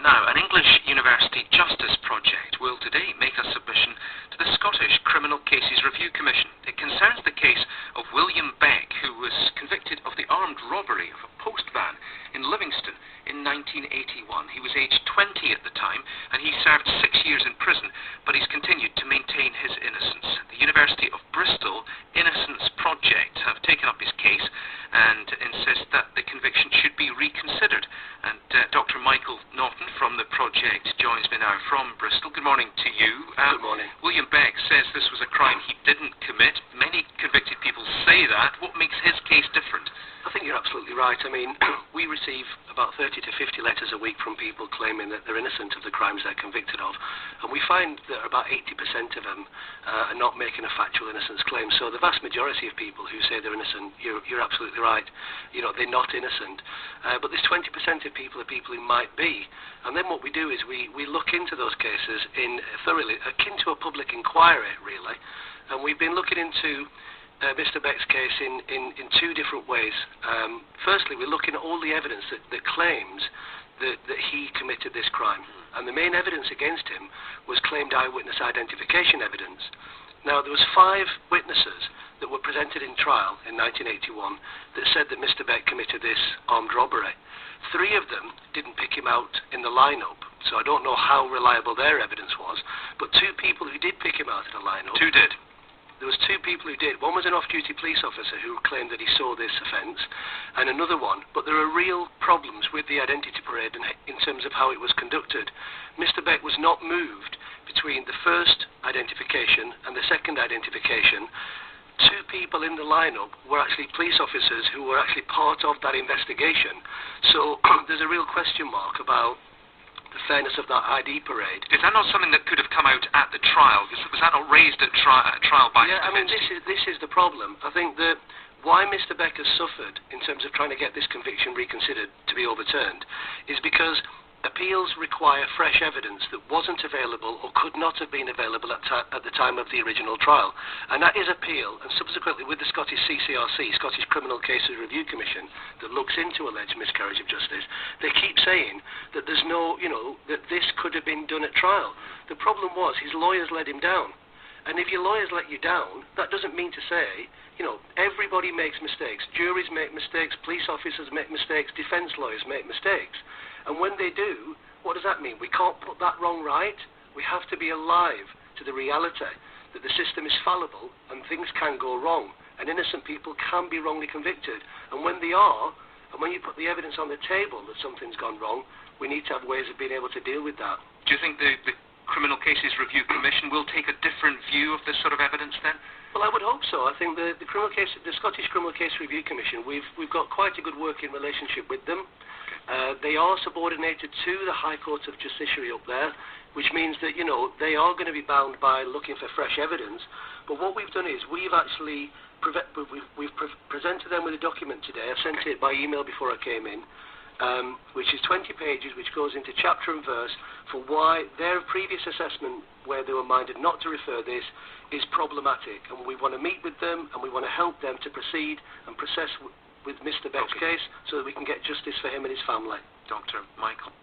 Now, an English University Justice Project will today make a submission to the Scottish Criminal Cases Review Commission. It concerns the case of Wullie Beck, who was convicted of the armed robbery of a post van in Livingston in 1981. He was aged 20 at the time, and he served 6 years in prison, but he's continued to maintain his innocence. The University of Bristol Innocence Project have taken up his case and insist that the conviction should be reconsidered. And Dr. Michael Naughton from the project joins me now from Bristol. Good morning to you. Good morning. Wullie Beck says this was a crime he didn't commit. Many convicted people say that. What makes his case different? I think you're absolutely right. I mean, we receive about 30 to 50 letters a week from people claiming that they're innocent of the crimes they're convicted of, and we find that about 80% of them are not making a factual innocence claim. So the vast majority of people who say they're innocent, you're absolutely right. You know, they're not innocent. But this 20% of people are people who might be. And then what we do is we look into those cases in thoroughly, akin to a public inquiry, really. And we've been looking into Mr. Beck's case in two different ways. Firstly, we're looking at all the evidence that claims that he committed this crime. And the main evidence against him was claimed eyewitness identification evidence. Now, there was 5 witnesses that were presented in trial in 1981 that said that Mr. Beck committed this armed robbery. 3 of them didn't pick him out in the lineup, so I don't know how reliable their evidence was, but 2 people who did pick him out in the lineup... 2 did? There was 2 people who did. One was an off-duty police officer who claimed that he saw this offence, and another one. But there are real problems with the identity parade in terms of how it was conducted. Mr. Beck was not moved between the first identification and the second identification. 2 people in the lineup were actually police officers who were actually part of that investigation. So there's a real question mark about the fairness of that ID parade. Is that not something that could have come out at the trial? Was that not raised at trial by Yeah, I mean, this is the problem. I think that why Mr. Beck has suffered in terms of trying to get this conviction reconsidered to be overturned is because appeals require fresh evidence that wasn't available or could not have been available at the time of the original trial. And that is appeal, and subsequently with the Scottish CCRC, Scottish Criminal Cases Review Commission, that looks into alleged miscarriage of justice, they keep saying that there's no, that this could have been done at trial. The problem was his lawyers let him down. And if your lawyers let you down, that doesn't mean to say, everybody makes mistakes. Juries make mistakes, police officers make mistakes, defence lawyers make mistakes. And when they do, what does that mean? We can't put that wrong right. We have to be alive to the reality that the system is fallible and things can go wrong. And innocent people can be wrongly convicted. And when they are, and when you put the evidence on the table that something's gone wrong, we need to have ways of being able to deal with that. Do you think the Criminal Cases Review Commission will take a different view of this sort of evidence then? Well, I would hope so. I think the Scottish Criminal Case Review Commission, we've got quite a good working relationship with them. They are subordinated to the High Court of Justiciary up there, which means that, they are going to be bound by looking for fresh evidence. But what we've done is we've actually presented them with a document today. I sent it by email before I came in, which is 20 pages, which goes into chapter and verse for why their previous assessment, where they were minded not to refer this, is problematic. And we want to meet with them, and we want to help them to proceed and process with Mr. Beck's case so that we can get justice for him and his family. Dr. Michael